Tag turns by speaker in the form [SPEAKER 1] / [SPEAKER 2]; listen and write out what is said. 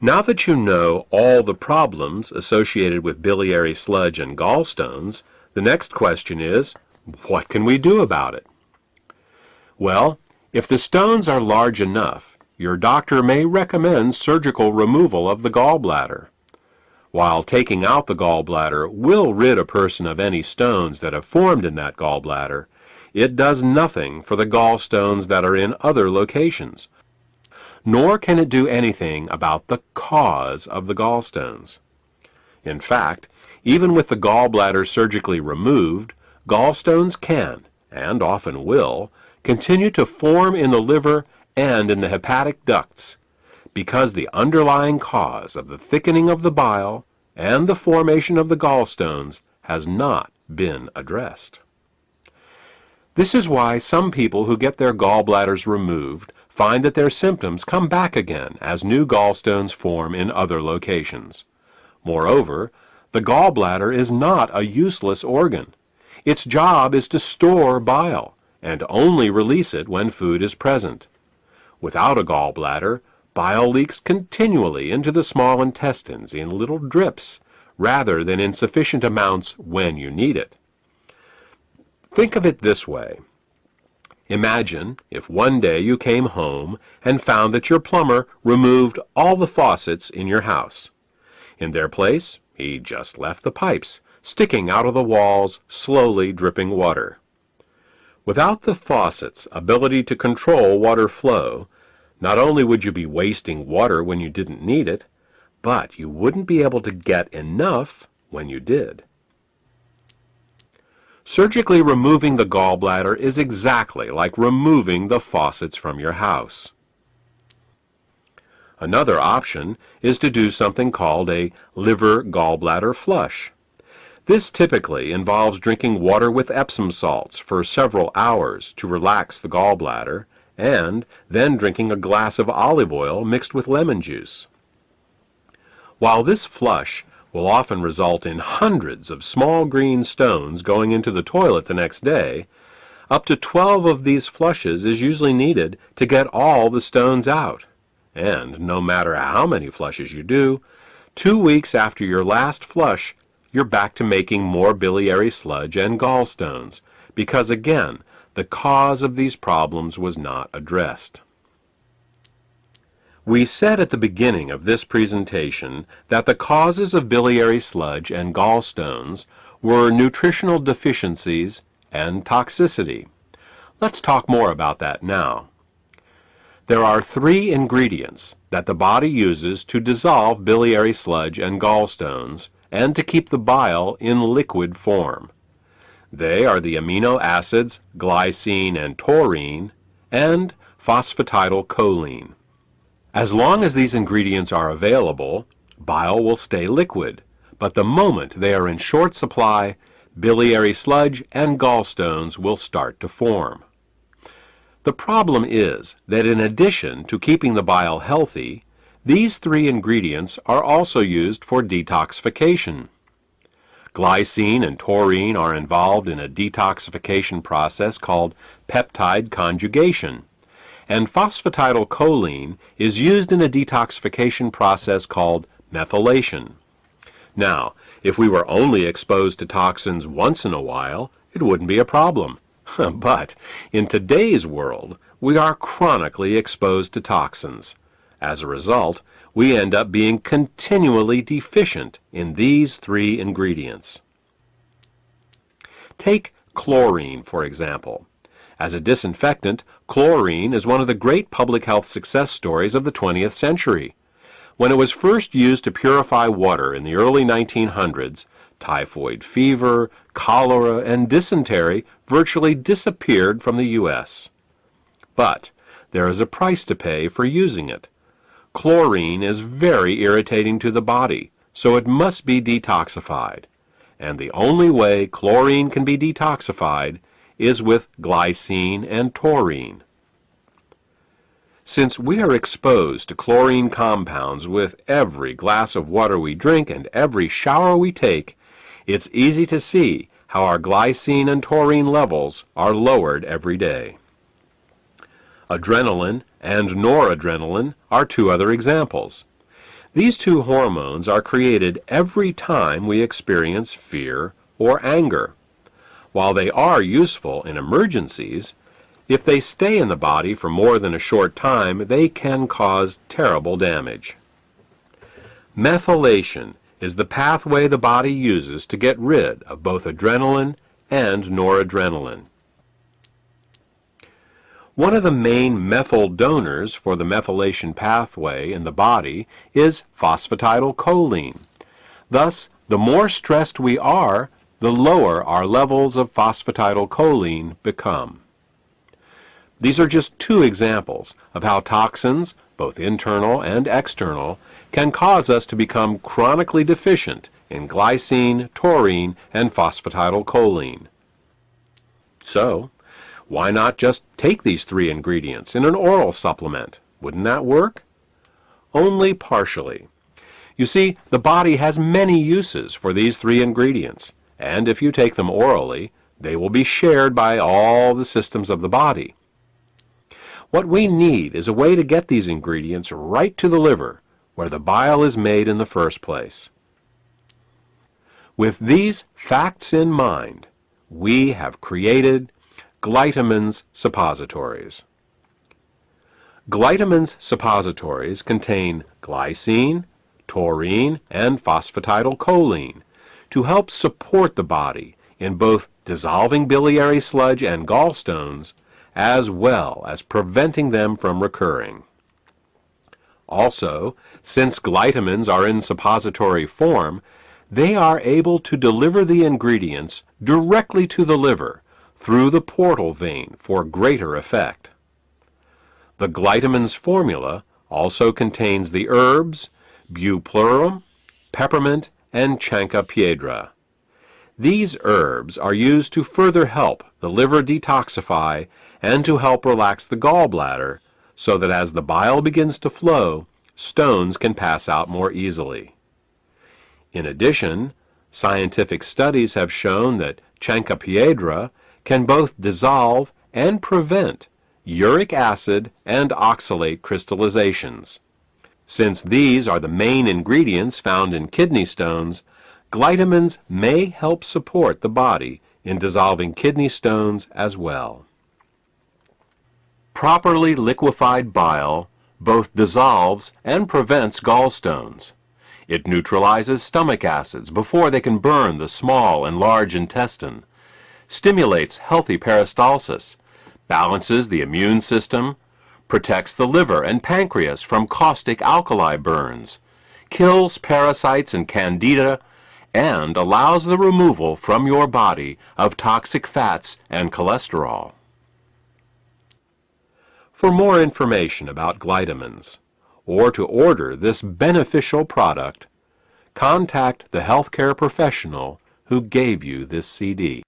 [SPEAKER 1] Now that you know all the problems associated with biliary sludge and gallstones, the next question is, what can we do about it? Well, if the stones are large enough, your doctor may recommend surgical removal of the gallbladder. While taking out the gallbladder will rid a person of any stones that have formed in that gallbladder, it does nothing for the gallstones that are in other locations, nor can it do anything about the cause of the gallstones. In fact, even with the gallbladder surgically removed, gallstones can, and often will, continue to form in the liver and in the hepatic ducts, because the underlying cause of the thickening of the bile and the formation of the gallstones has not been addressed. This is why some people who get their gallbladders removed find that their symptoms come back again as new gallstones form in other locations. Moreover, the gallbladder is not a useless organ. Its job is to store bile and only release it when food is present. Without a gallbladder, bile leaks continually into the small intestines in little drips, rather than in sufficient amounts when you need it. Think of it this way. Imagine if one day you came home and found that your plumber removed all the faucets in your house. In their place, he just left the pipes, sticking out of the walls, slowly dripping water. Without the faucet's ability to control water flow, not only would you be wasting water when you didn't need it, but you wouldn't be able to get enough when you did. Surgically removing the gallbladder is exactly like removing the faucets from your house. Another option is to do something called a liver gallbladder flush. This typically involves drinking water with Epsom salts for several hours to relax the gallbladder, and then drinking a glass of olive oil mixed with lemon juice. While this flush will often result in hundreds of small green stones going into the toilet the next day, up to 12 of these flushes is usually needed to get all the stones out. And no matter how many flushes you do, 2 weeks after your last flush, you're back to making more biliary sludge and gallstones, because again, the cause of these problems was not addressed. We said at the beginning of this presentation that the causes of biliary sludge and gallstones were nutritional deficiencies and toxicity. Let's talk more about that now. There are 3 ingredients that the body uses to dissolve biliary sludge and gallstones and to keep the bile in liquid form. They are the amino acids glycine and taurine and phosphatidylcholine. As long as these ingredients are available, bile will stay liquid, but the moment they are in short supply, biliary sludge and gallstones will start to form. The problem is that in addition to keeping the bile healthy, these 3 ingredients are also used for detoxification. Glycine and taurine are involved in a detoxification process called peptide conjugation, and phosphatidylcholine is used in a detoxification process called methylation. Now, if we were only exposed to toxins once in a while, it wouldn't be a problem. But in today's world, we are chronically exposed to toxins. As a result, we end up being continually deficient in these 3 ingredients. Take chlorine, for example. As a disinfectant, chlorine is one of the great public health success stories of the 20th century. When it was first used to purify water in the early 1900s, typhoid fever, cholera, and dysentery virtually disappeared from the U.S. But there is a price to pay for using it. Chlorine is very irritating to the body, so it must be detoxified. And the only way chlorine can be detoxified is with glycine and taurine. Since we are exposed to chlorine compounds with every glass of water we drink and every shower we take, it's easy to see how our glycine and taurine levels are lowered every day. Adrenaline and noradrenaline are 2 other examples. These two hormones are created every time we experience fear or anger. While they are useful in emergencies, if they stay in the body for more than a short time, they can cause terrible damage. Methylation is the pathway the body uses to get rid of both adrenaline and noradrenaline. One of the main methyl donors for the methylation pathway in the body is phosphatidylcholine. Thus, the more stressed we are, the lower our levels of phosphatidylcholine become. These are just two examples of how toxins, both internal and external, can cause us to become chronically deficient in glycine, taurine, and phosphatidylcholine. So, why not just take these three ingredients in an oral supplement? Wouldn't that work? Only partially. You see, the body has many uses for these three ingredients, and if you take them orally, they will be shared by all the systems of the body. What we need is a way to get these ingredients right to the liver, where the bile is made in the first place. With these facts in mind, we have created Glytamins suppositories. Glytamins suppositories contain glycine, taurine, and phosphatidylcholine to help support the body in both dissolving biliary sludge and gallstones, as well as preventing them from recurring. Also, since glytamins are in suppository form, they are able to deliver the ingredients directly to the liver through the portal vein for greater effect. The glytamins formula also contains the herbs bupleurum, peppermint, and chancropiedra. These herbs are used to further help the liver detoxify and to help relax the gallbladder so that as the bile begins to flow, stones can pass out more easily. In addition, scientific studies have shown that chancropiedra can both dissolve and prevent uric acid and oxalate crystallizations. Since these are the main ingredients found in kidney stones, glytamins may help support the body in dissolving kidney stones as well. Properly liquefied bile both dissolves and prevents gallstones. It neutralizes stomach acids before they can burn the small and large intestine, stimulates healthy peristalsis, balances the immune system, protects the liver and pancreas from caustic alkali burns, kills parasites and candida, and allows the removal from your body of toxic fats and cholesterol. For more information about glytamins, or to order this beneficial product, contact the healthcare professional who gave you this CD.